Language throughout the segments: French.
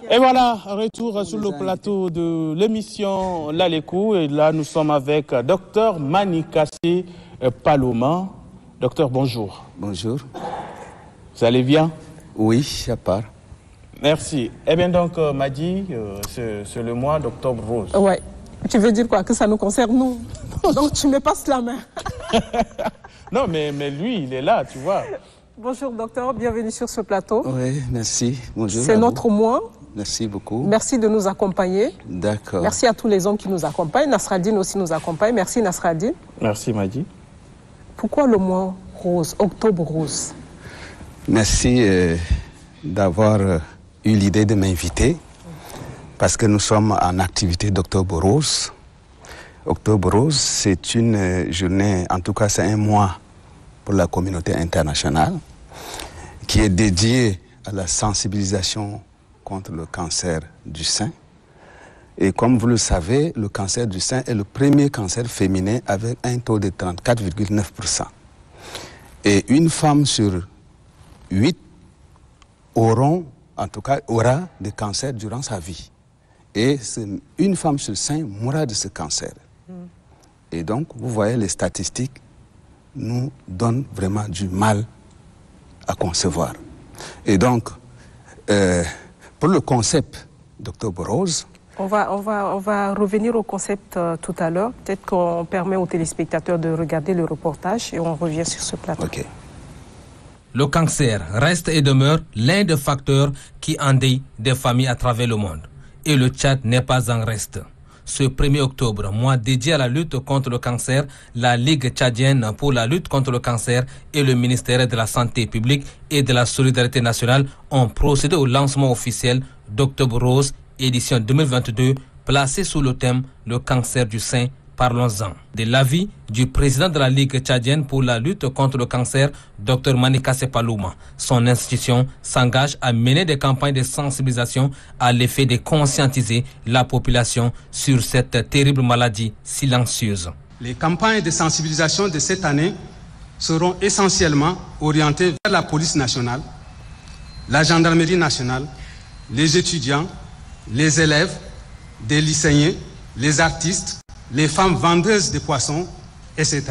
Et voilà, retour sur le plateau de l'émission L'Alekou. Et là, nous sommes avec Dr Manikassi Paloma. Docteur, bonjour. Bonjour. Vous allez bien? Oui, à part. Merci. Eh bien donc, Madi, c'est le mois d'octobre rose. Ouais. Tu veux dire quoi? Que ça nous concerne, nous? Donc tu me passes la main. Non, mais lui, il est là, tu vois. Bonjour docteur, bienvenue sur ce plateau. Oui, merci. Bonjour. C'est notre mois. Merci beaucoup. Merci de nous accompagner. D'accord. Merci à tous les hommes qui nous accompagnent. Nasraddine aussi nous accompagne. Merci Nasraddine. Merci Madi. Pourquoi le mois rose, octobre rose? Merci d'avoir eu l'idée de m'inviter parce que nous sommes en activité d'Octobre Rose. Octobre Rose, c'est une journée, en tout cas c'est un mois pour la communauté internationale qui est dédié à la sensibilisation contre le cancer du sein. Et comme vous le savez, le cancer du sein est le premier cancer féminin avec un taux de 34,9%. Et une femme sur 8 aura des cancers durant sa vie. Et une femme sur 5 mourra de ce cancer. Et donc, vous voyez, les statistiques nous donnent vraiment du mal à concevoir. Et donc, pour le concept d'Octobre Rose, on va revenir au concept tout à l'heure. Peut-être qu'on permet aux téléspectateurs de regarder le reportage et on revient sur ce plateau. OK. Le cancer reste et demeure l'un des facteurs qui endeuillent des familles à travers le monde. Et le Tchad n'est pas en reste. Ce 1er octobre, mois dédié à la lutte contre le cancer, la Ligue tchadienne pour la lutte contre le cancer et le ministère de la Santé publique et de la Solidarité nationale ont procédé au lancement officiel d'Octobre Rose, édition 2022, placé sous le thème « Le cancer du sein ». Parlons-en. De l'avis du président de la Ligue tchadienne pour la lutte contre le cancer, Dr Manikassi Paloma, son institution s'engage à mener des campagnes de sensibilisation à l'effet de conscientiser la population sur cette terrible maladie silencieuse. Les campagnes de sensibilisation de cette année seront essentiellement orientées vers la police nationale, la gendarmerie nationale, les étudiants, les élèves, des lycéens, les artistes, les femmes vendeuses de poissons, etc.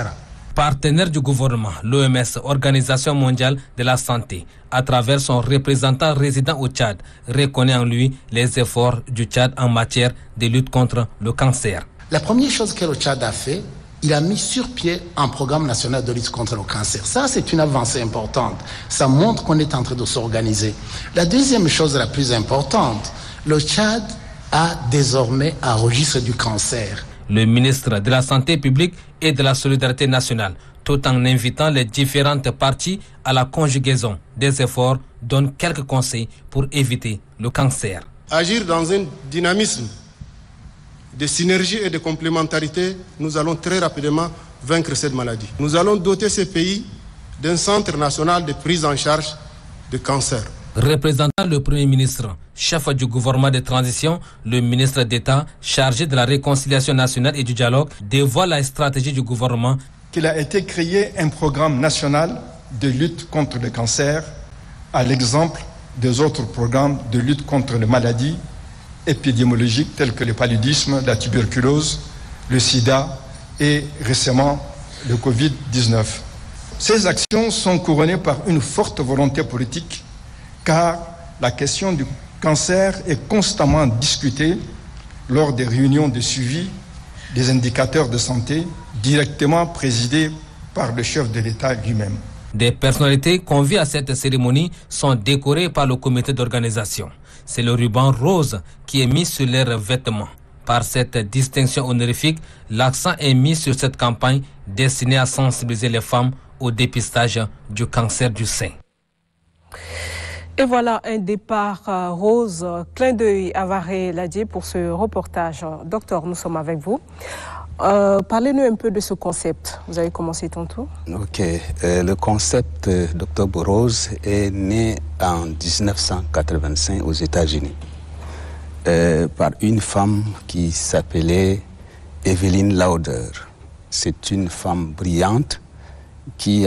Partenaire du gouvernement, l'OMS, Organisation mondiale de la santé, à travers son représentant résident au Tchad, reconnaît en lui les efforts du Tchad en matière de lutte contre le cancer. La première chose que le Tchad a fait, il a mis sur pied un programme national de lutte contre le cancer. Ça, c'est une avancée importante. Ça montre qu'on est en train de s'organiser. La deuxième chose la plus importante, le Tchad a désormais un registre du cancer. Le ministre de la Santé publique et de la Solidarité nationale, tout en invitant les différentes parties à la conjugaison des efforts, donne quelques conseils pour éviter le cancer. Agir dans un dynamisme de synergie et de complémentarité, nous allons très rapidement vaincre cette maladie. Nous allons doter ces pays d'un centre national de prise en charge de cancer. Représentant le Premier ministre, chef du gouvernement de transition, le ministre d'État chargé de la réconciliation nationale et du dialogue dévoile la stratégie du gouvernement. Qu'il a été créé un programme national de lutte contre le cancer, à l'exemple des autres programmes de lutte contre les maladies épidémiologiques telles que le paludisme, la tuberculose, le sida et récemment le Covid-19. Ces actions sont couronnées par une forte volonté politique car la question du cancer est constamment discutée lors des réunions de suivi des indicateurs de santé directement présidées par le chef de l'État lui-même. Des personnalités conviées à cette cérémonie sont décorées par le comité d'organisation. C'est le ruban rose qui est mis sur leurs vêtements. Par cette distinction honorifique, l'accent est mis sur cette campagne destinée à sensibiliser les femmes au dépistage du cancer du sein. Et voilà un départ rose, clin d'œil à Varé Ladier pour ce reportage. Docteur, nous sommes avec vous. Parlez-nous un peu de ce concept. Vous avez commencé tantôt. OK. Le concept d'Octobre Rose est né en 1985 aux États-Unis par une femme qui s'appelait Evelyn Lauder. C'est une femme brillante qui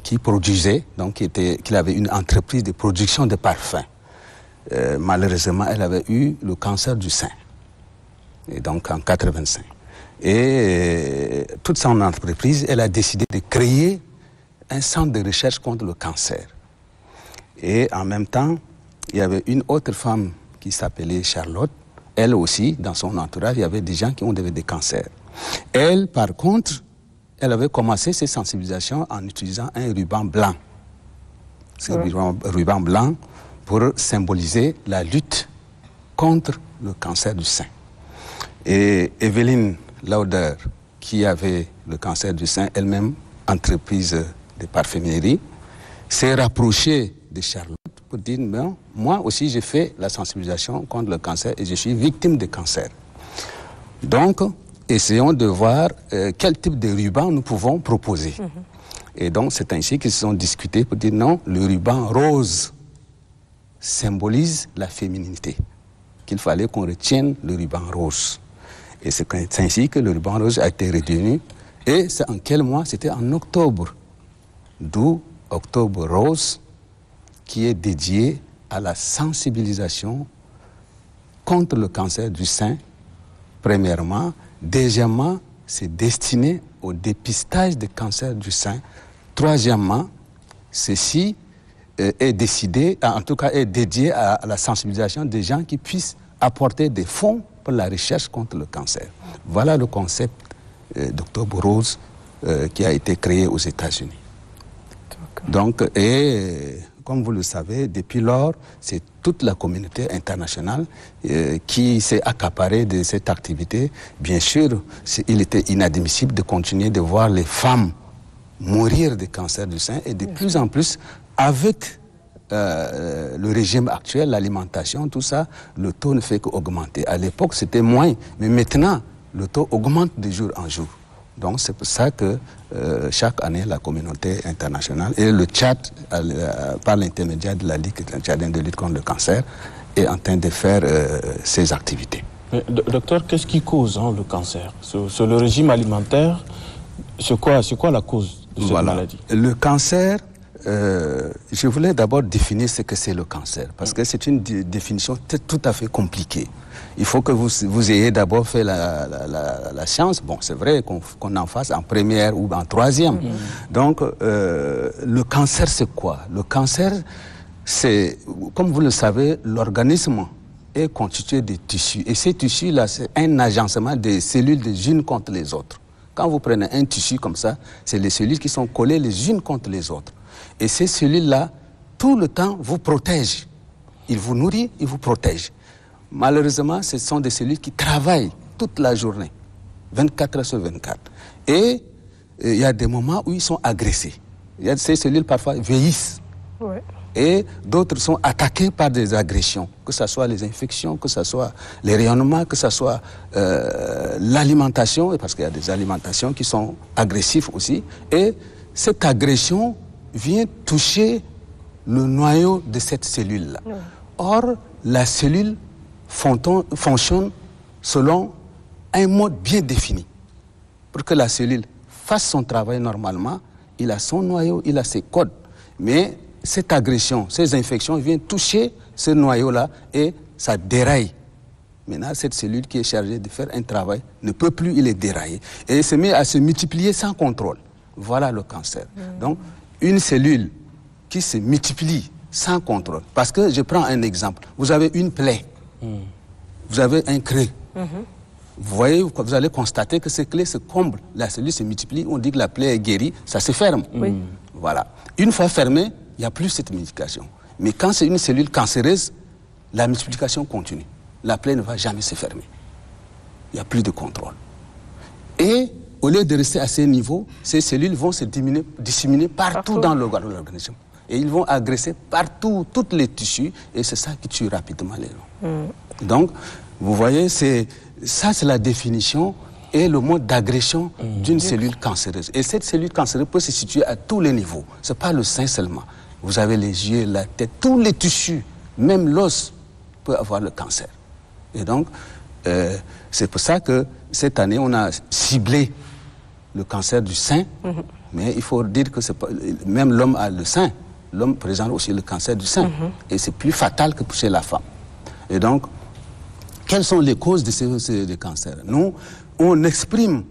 qui produisait, donc qu'il avait une entreprise de production de parfums. Malheureusement, elle avait eu le cancer du sein, et donc en 85. Et toute son entreprise, elle a décidé de créer un centre de recherche contre le cancer. Et en même temps, il y avait une autre femme qui s'appelait Charlotte. Elle aussi, dans son entourage, il y avait des gens qui ont des cancers. Elle, par contre, elle avait commencé ses sensibilisations en utilisant un ruban blanc. Ce ruban blanc pour symboliser la lutte contre le cancer du sein. Et Evelyne Lauder, qui avait le cancer du sein, elle-même entreprise de parfumerie, s'est rapprochée de Charlotte pour dire, ben, moi aussi j'ai fait la sensibilisation contre le cancer et je suis victime de cancer. Donc, essayons de voir quel type de ruban nous pouvons proposer. Et donc, c'est ainsi qu'ils se sont discutés pour dire, non, le ruban rose symbolise la féminité, qu'il fallait qu'on retienne le ruban rose. Et c'est ainsi que le ruban rose a été retenu. Et c'est en quel mois? C'était en octobre. D'où Octobre Rose, qui est dédié à la sensibilisation contre le cancer du sein, premièrement. Deuxièmement, c'est destiné au dépistage des cancers du sein. Troisièmement, ceci est décidé, en tout cas est dédié à la sensibilisation des gens qui puissent apporter des fonds pour la recherche contre le cancer. Voilà le concept d'Octobre Rose qui a été créé aux États-Unis. Donc, comme vous le savez, depuis lors, c'est toute la communauté internationale qui s'est accaparée de cette activité. Bien sûr, il était inadmissible de continuer de voir les femmes mourir de cancer du sein et de plus en plus, avec le régime actuel, l'alimentation, tout ça, le taux ne fait qu'augmenter. À l'époque, c'était moins, mais maintenant, le taux augmente de jour en jour. Donc c'est pour ça que chaque année, la communauté internationale et le Tchad, par l'intermédiaire de la Ligue tchadienne de lutte contre le cancer, est en train de faire ces activités. Mais, docteur, qu'est-ce qui cause le cancer? C'est le régime alimentaire? C'est quoi la cause de cette maladie? Le cancer, je voulais d'abord définir ce que c'est le cancer, parce que c'est une définition tout à fait compliquée. Il faut que vous ayez d'abord fait la science. Bon, c'est vrai qu'on en fasse en première ou en troisième. Donc, le cancer, c'est quoi? Le cancer, c'est, comme vous le savez, l'organisme est constitué de tissus. Et ces tissus-là, c'est un agencement des cellules les unes contre les autres. Quand vous prenez un tissu comme ça, c'est les cellules qui sont collées les unes contre les autres. Et ces cellules-là, tout le temps, vous protègent. Ils vous nourrissent, ils vous protègent. Malheureusement, ce sont des cellules qui travaillent toute la journée, 24 heures sur 24. Et il y a des moments où ils sont agressés. Ces cellules, parfois, vieillissent. Ouais. Et d'autres sont attaquées par des agressions, que ce soit les infections, que ce soit les rayonnements, que ce soit l'alimentation, parce qu'il y a des alimentations qui sont agressives aussi. Et cette agression vient toucher le noyau de cette cellule-là. Ouais. Or, la cellule fonctionne selon un mode bien défini. Pour que la cellule fasse son travail normalement, il a son noyau, il a ses codes. Mais cette agression, ces infections viennent toucher ce noyau-là et ça déraille. Maintenant, cette cellule qui est chargée de faire un travail ne peut plus, il est déraillé. Et il se met à se multiplier sans contrôle. Voilà le cancer. Donc, une cellule qui se multiplie sans contrôle. Parce que, je prends un exemple. Vous avez une plaie. Vous avez un creux. Vous voyez, vous allez constater que ce creux se comble. La cellule se multiplie, on dit que la plaie est guérie, ça se ferme. Voilà. Une fois fermée, il n'y a plus cette multiplication. Mais quand c'est une cellule cancéreuse, la multiplication continue. La plaie ne va jamais se fermer. Il n'y a plus de contrôle. Et au lieu de rester à ce niveau, ces cellules vont se disséminer partout dans l'organisme. Et ils vont agresser partout, tous les tissus, et c'est ça qui tue rapidement les gens. Donc, vous voyez, ça c'est la définition et le mode d'agression d'une cellule cancéreuse. Et cette cellule cancéreuse peut se situer à tous les niveaux. Ce n'est pas le sein seulement. Vous avez les yeux, la tête, tous les tissus, même l'os peut avoir le cancer. Et donc, c'est pour ça que cette année, on a ciblé le cancer du sein, mais il faut dire que même l'homme a le sein. L'homme présente aussi le cancer du sein. Et c'est plus fatal que chez la femme. Et donc, quelles sont les causes de ces cancers? Nous, on exprime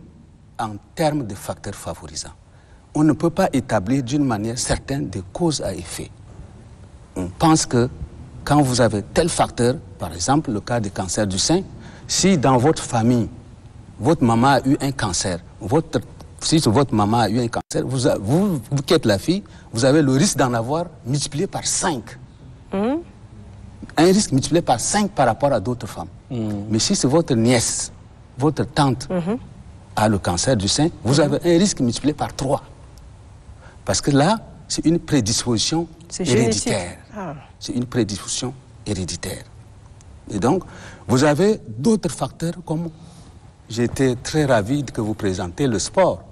en termes de facteurs favorisants. On ne peut pas établir d'une manière certaine des causes à effet. On pense que quand vous avez tel facteur, par exemple le cas du cancer du sein, si dans votre famille, votre maman a eu un cancer, si votre maman a eu un cancer, vous qui êtes la fille, vous avez le risque d'en avoir multiplié par 5. Un risque multiplié par 5 par rapport à d'autres femmes. Mais si c'est votre nièce, votre tante a le cancer du sein, vous avez un risque multiplié par 3. Parce que là, c'est une prédisposition héréditaire. C'est une prédisposition héréditaire. Et donc, vous avez d'autres facteurs comme, j'étais très ravi que vous présentiez le sport.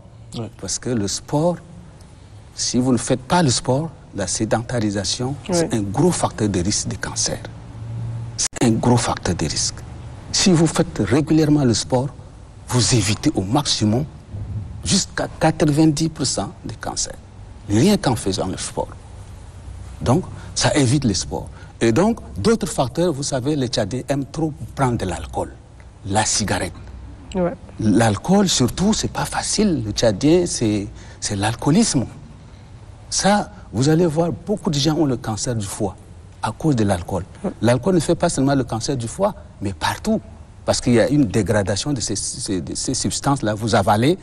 Parce que le sport, si vous ne faites pas le sport, la sédentarisation, c'est un gros facteur de risque de cancer. C'est un gros facteur de risque. Si vous faites régulièrement le sport, vous évitez au maximum jusqu'à 90% des cancers. Rien qu'en faisant le sport. Donc, ça évite le sport. Et donc, d'autres facteurs, vous savez, les Tchadiens aiment trop prendre de l'alcool, la cigarette. L'alcool, surtout, c'est pas facile. Le Tchadien, c'est l'alcoolisme. Ça, vous allez voir, beaucoup de gens ont le cancer du foie à cause de l'alcool. L'alcool ne fait pas seulement le cancer du foie, mais partout. Parce qu'il y a une dégradation de ces substances-là. Vous avalez,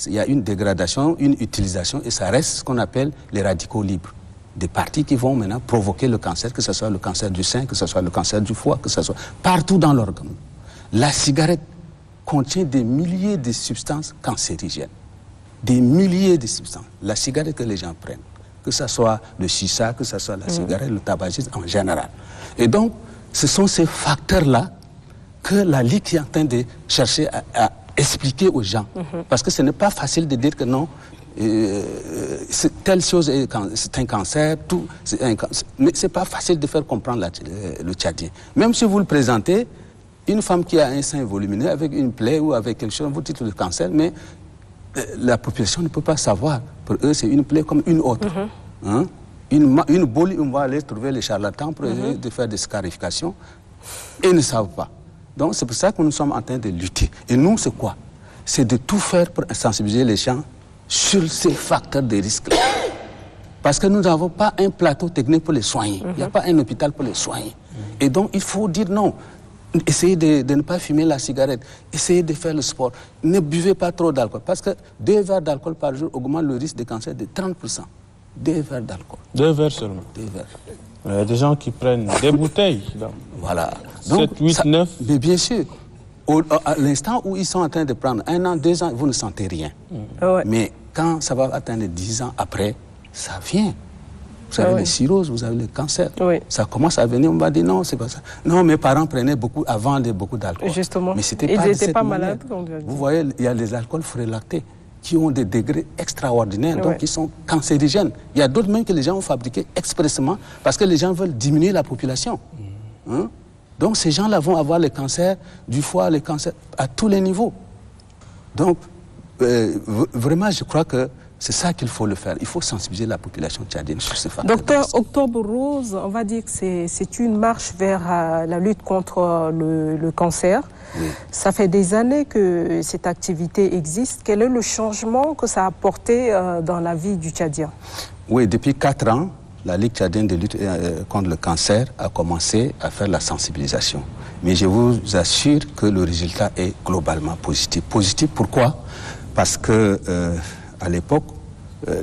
il y a une dégradation, une utilisation, et ça reste ce qu'on appelle les radicaux libres. Des parties qui vont maintenant provoquer le cancer, que ce soit le cancer du sein, que ce soit le cancer du foie, que ce soit partout dans l'organe. La cigarette contient des milliers de substances cancérigènes. Des milliers de substances. La cigarette que les gens prennent, que ce soit le chicha, que ce soit la cigarette, le tabagisme en général. Et donc, ce sont ces facteurs-là que la Ligue est en train de chercher à expliquer aux gens. Parce que ce n'est pas facile de dire que non, telle chose, c'est un cancer, mais ce n'est pas facile de faire comprendre le Tchadien. Même si vous le présentez, une femme qui a un sein volumineux avec une plaie ou avec quelque chose, vous dites le cancer, mais la population ne peut pas savoir. Pour eux, c'est une plaie comme une autre. Une boule, on va aller trouver les charlatans pour essayer de faire des scarifications. Et ils ne savent pas. Donc c'est pour ça que nous sommes en train de lutter. Et nous, c'est quoi? C'est de tout faire pour sensibiliser les gens sur ces facteurs de risque. Parce que nous n'avons pas un plateau technique pour les soigner. Il n'y a pas un hôpital pour les soigner. Et donc il faut dire non. Essayez de ne pas fumer la cigarette. Essayez de faire le sport. Ne buvez pas trop d'alcool. Parce que 2 verres d'alcool par jour augmentent le risque de cancer de 30%. 2 verres d'alcool. 2 verres seulement. 2 verres. Il y a des gens qui prennent des bouteilles. Voilà. 7, 8, 9. Mais bien sûr, à l'instant où ils sont en train de prendre 1 an, 2 ans, vous ne sentez rien. Mais quand ça va atteindre 10 ans après, ça vient. Vous avez les cirrhoses, vous avez le cancer. Ça commence à venir, on va dire non, c'est pas ça. Non, mes parents prenaient beaucoup d'alcool. Justement. Mais c'était ils n'étaient pas malades, comme on vous voyez, il y a les alcools frelactés qui ont des degrés extraordinaires, donc ils sont cancérigènes. Il y a d'autres même que les gens ont fabriqués expressément parce que les gens veulent diminuer la population. Donc ces gens-là vont avoir les cancers du foie, les cancers à tous les niveaux. Donc, vraiment, je crois que c'est ça qu'il faut le faire. Il faut sensibiliser la population tchadienne sur ce facteur. Docteur, Octobre Rose, on va dire que c'est une marche vers la lutte contre le cancer. Ça fait des années que cette activité existe. Quel est le changement que ça a apporté dans la vie du Tchadien? Oui, depuis 4 ans, la Ligue tchadienne de lutte contre le cancer a commencé à faire la sensibilisation. Mais je vous assure que le résultat est globalement positif. Positif, pourquoi? Parce que à l'époque,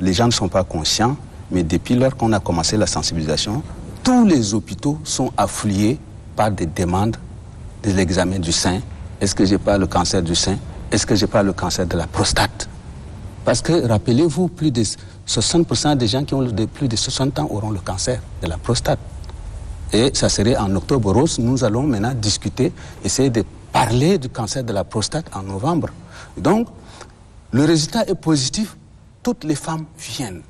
les gens ne sont pas conscients, mais depuis lors qu'on a commencé la sensibilisation, tous les hôpitaux sont afflués par des demandes de l'examen du sein. Est-ce que j'ai pas le cancer du sein? Est-ce que j'ai pas le cancer de la prostate? Parce que, rappelez-vous, plus de 60% des gens qui ont plus de 60 ans auront le cancer de la prostate. Et ça serait en Octobre Rose, nous allons maintenant discuter, essayer de parler du cancer de la prostate en novembre. Donc, le résultat est positif, toutes les femmes viennent,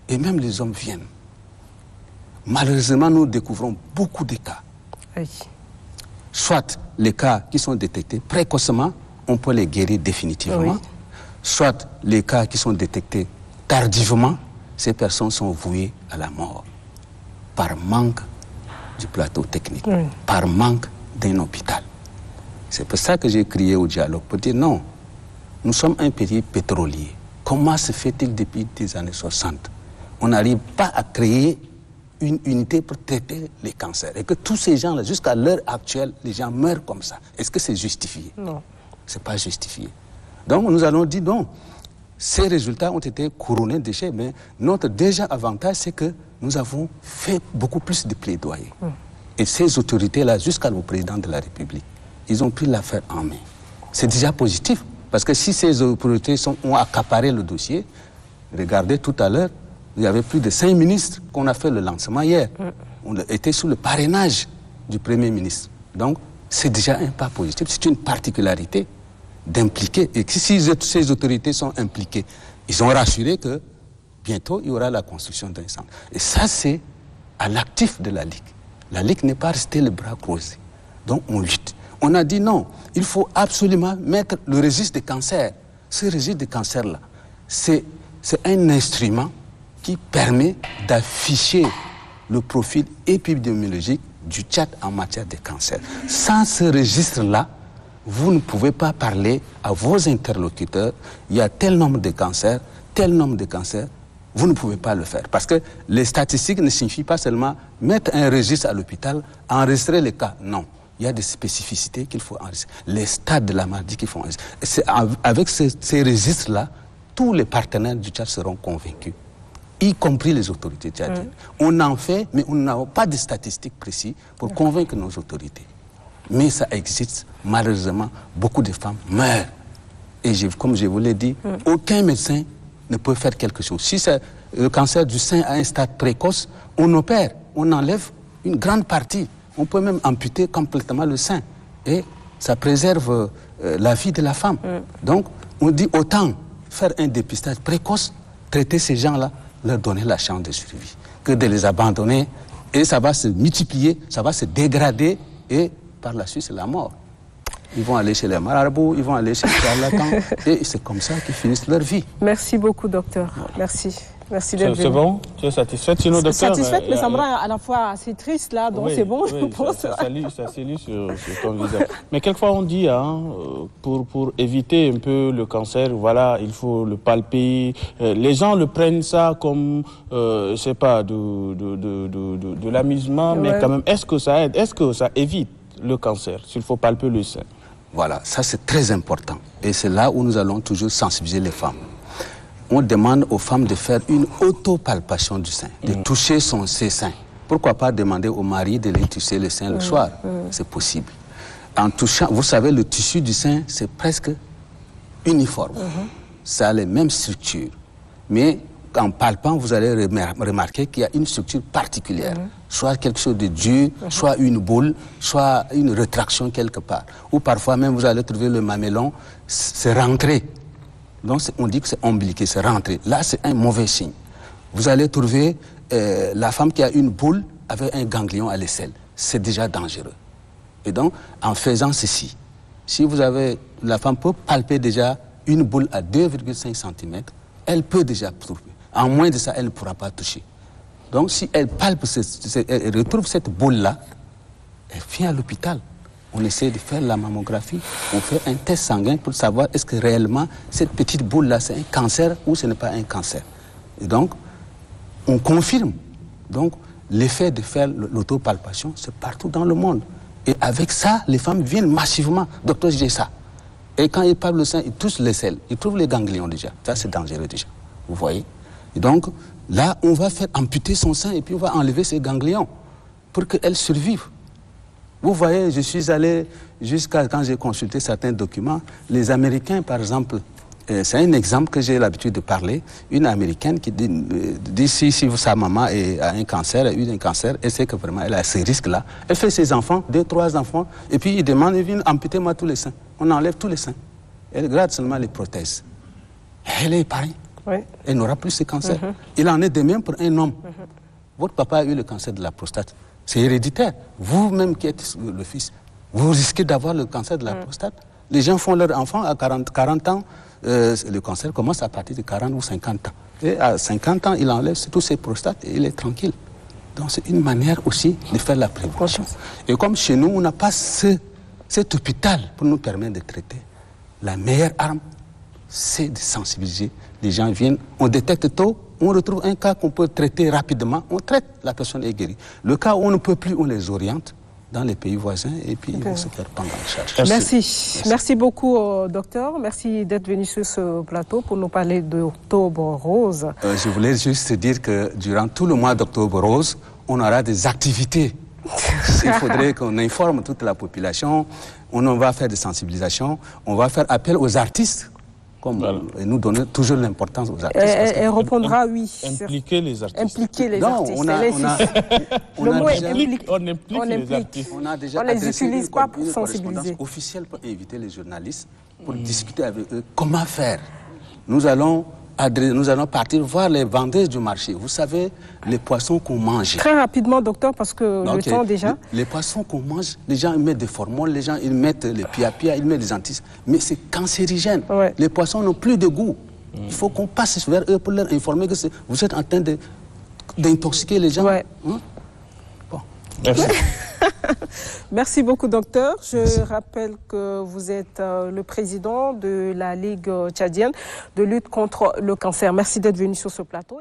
et même les hommes viennent. Malheureusement, nous découvrons beaucoup de cas. Soit les cas qui sont détectés précocement, on peut les guérir définitivement, soit les cas qui sont détectés tardivement, ces personnes sont vouées à la mort par manque du plateau technique, par manque d'un hôpital. C'est pour ça que j'ai crié au dialogue, pour dire non, nous sommes un pays pétrolier. Comment se fait-il depuis les années 60 on n'arrive pas à créer une unité pour traiter les cancers et que tous ces gens-là, jusqu'à l'heure actuelle, les gens meurent comme ça. Est-ce que c'est justifié? Non. Ce n'est pas justifié. Donc nous allons dire non. Ces résultats ont été couronnés d'échecs, mais notre déjà avantage, c'est que nous avons fait beaucoup plus de plaidoyer. Et ces autorités-là, jusqu'au président de la République, ils ont pris l'affaire en main. C'est déjà positif, parce que si ces autorités ont accaparé le dossier, regardez tout à l'heure, il y avait plus de 5 ministres qu'on a fait le lancement hier. On était sous le parrainage du Premier ministre. Donc, c'est déjà un pas positif. C'est une particularité d'impliquer. Et si ces autorités sont impliquées, ils ont rassuré que bientôt, il y aura la construction d'un centre. Et ça, c'est à l'actif de la Ligue. La Ligue n'est pas restée les bras croisés. Donc, on lutte. On a dit non, il faut absolument mettre le registre des cancers. Ce registre des cancers-là, c'est un instrument qui permet d'afficher le profil épidémiologique du Tchad en matière de cancer. Sans ce registre-là, vous ne pouvez pas parler à vos interlocuteurs, il y a tel nombre de cancers, tel nombre de cancers, vous ne pouvez pas le faire. Parce que les statistiques ne signifient pas seulement mettre un registre à l'hôpital, enregistrer les cas. Non, il y a des spécificités qu'il faut enregistrer. Les stades de la maladie qu'il faut enregistrer. Avec ces registres-là, tous les partenaires du Tchad seront convaincus, y compris les autorités tchadiennes. On en fait, mais on n'a pas de statistiques précises pour convaincre nos autorités. Mais ça existe, malheureusement, beaucoup de femmes meurent. Et comme je vous l'ai dit, aucun médecin ne peut faire quelque chose. Si c'est le cancer du sein à un stade précoce, on opère, on enlève une grande partie. On peut même amputer complètement le sein. Et ça préserve la vie de la femme. Donc, on dit autant faire un dépistage précoce, traiter ces gens-là, leur donner la chance de survie, que de les abandonner, et ça va se multiplier, ça va se dégrader, et par la suite, c'est la mort. Ils vont aller chez les marabouts, ils vont aller chez les charlatans, et c'est comme ça qu'ils finissent leur vie. Merci beaucoup, docteur. Merci. Merci d'être venu. C'est bon? Tu es satisfaite? Sinon, docteur, satisfaite, mais ça me rend à la fois assez triste, là, donc c'est bon. Oui, ça s'élit sur ton visage. Mais quelquefois, on dit, pour éviter un peu le cancer, voilà, il faut le palper. Les gens le prennent ça comme, je sais pas, de l'amusement, mais quand même, est-ce que ça aide? Est-ce que ça évite le cancer, s'il faut palper le sein? Voilà, ça c'est très important. Et c'est là où nous allons toujours sensibiliser les femmes. On demande aux femmes de faire une autopalpation du sein, de toucher ses seins. Pourquoi pas demander au mari de les toucher le sein le soir? C'est possible. En touchant, vous savez, le tissu du sein, c'est presque uniforme. Ça a les mêmes structures. Mais en palpant, vous allez remarquer qu'il y a une structure particulière. Soit quelque chose de dur, soit une boule, soit une rétraction quelque part. Ou parfois même, vous allez trouver le mamellon, c'est rentré. Donc on dit que c'est ombiliqué, c'est rentré. Là, c'est un mauvais signe. Vous allez trouver la femme qui a une boule avec un ganglion à l'aisselle. C'est déjà dangereux. Et donc, en faisant ceci, si vous avez, la femme peut palper déjà une boule à 2,5 cm, elle peut déjà trouver. En moins de ça, elle ne pourra pas toucher. Donc, si elle palpe, elle retrouve cette boule-là, elle vient à l'hôpital. On essaie de faire la mammographie, on fait un test sanguin pour savoir est-ce que réellement cette petite boule-là, c'est un cancer ou ce n'est pas un cancer. Et donc, on confirme. Donc, l'effet de faire l'autopalpation, c'est partout dans le monde. Et avec ça, les femmes viennent massivement. Docteur, j'ai ça. Et quand ils palpent le sein, ils touchent les selles, ils trouvent les ganglions déjà. Ça, c'est dangereux déjà. Vous voyez? Et donc, là, on va faire amputer son sein et puis on va enlever ses ganglions pour qu'elle survive. Vous voyez, je suis allé jusqu'à quand j'ai consulté certains documents. Les Américains, par exemple, c'est un exemple que j'ai l'habitude de parler. Une Américaine qui dit si sa maman a un cancer, a eu un cancer, elle sait que vraiment elle a ces risques-là. Elle fait ses enfants, 2, 3 enfants, et puis il demande, il vient amputer moi tous les seins. On enlève tous les seins. Elle garde seulement les prothèses. Elle est épargnée. Oui. Elle n'aura plus ce cancer. Il en est de même pour un homme. Votre papa a eu le cancer de la prostate. C'est héréditaire. Vous-même qui êtes le fils, vous risquez d'avoir le cancer de la prostate. Les gens font leur enfant à 40 ans. Le cancer commence à partir de 40 ou 50 ans. Et à 50 ans, il enlève tous ses prostates et il est tranquille. Donc c'est une manière aussi de faire la prévention. Et comme chez nous, on n'a pas cet hôpital pour nous permettre de traiter, la meilleure arme, c'est de sensibiliser. Les gens viennent, on détecte tôt, on retrouve un cas qu'on peut traiter rapidement, on traite, la personne est guérie. Le cas où on ne peut plus, on les oriente dans les pays voisins et puis ils vont se faire prendre en charge. Merci beaucoup, docteur. Merci d'être venu sur ce plateau pour nous parler d'Octobre Rose. Je voulais juste dire que durant tout le mois d'Octobre Rose, on aura des activités. Il faudrait qu'on informe toute la population, on va faire des sensibilisations, on va faire appel aux artistes. Et nous donner toujours l'importance aux artistes. Elle répondra oui. Impliquer les artistes. Impliquer les artistes. Le mot est impliquer. On implique les artistes. On a déjà les utilise pas pour sensibiliser. Officielle pour inviter les journalistes pour discuter avec eux comment faire. Nous allons partir voir les vendeuses du marché. Vous savez, les poissons qu'on mange. Très rapidement, docteur, parce que le temps déjà. Les poissons qu'on mange, les gens ils mettent des hormones, les gens ils mettent les pia-pia, ils mettent des antis. Mais c'est cancérigène. Ouais. Les poissons n'ont plus de goût. Il faut qu'on passe vers eux pour leur informer que vous êtes en train d'intoxiquer les gens. Ouais. Hein? Bon. Merci. Merci beaucoup, docteur. Je rappelle que vous êtes le président de la Ligue tchadienne de lutte contre le cancer. Merci d'être venu sur ce plateau.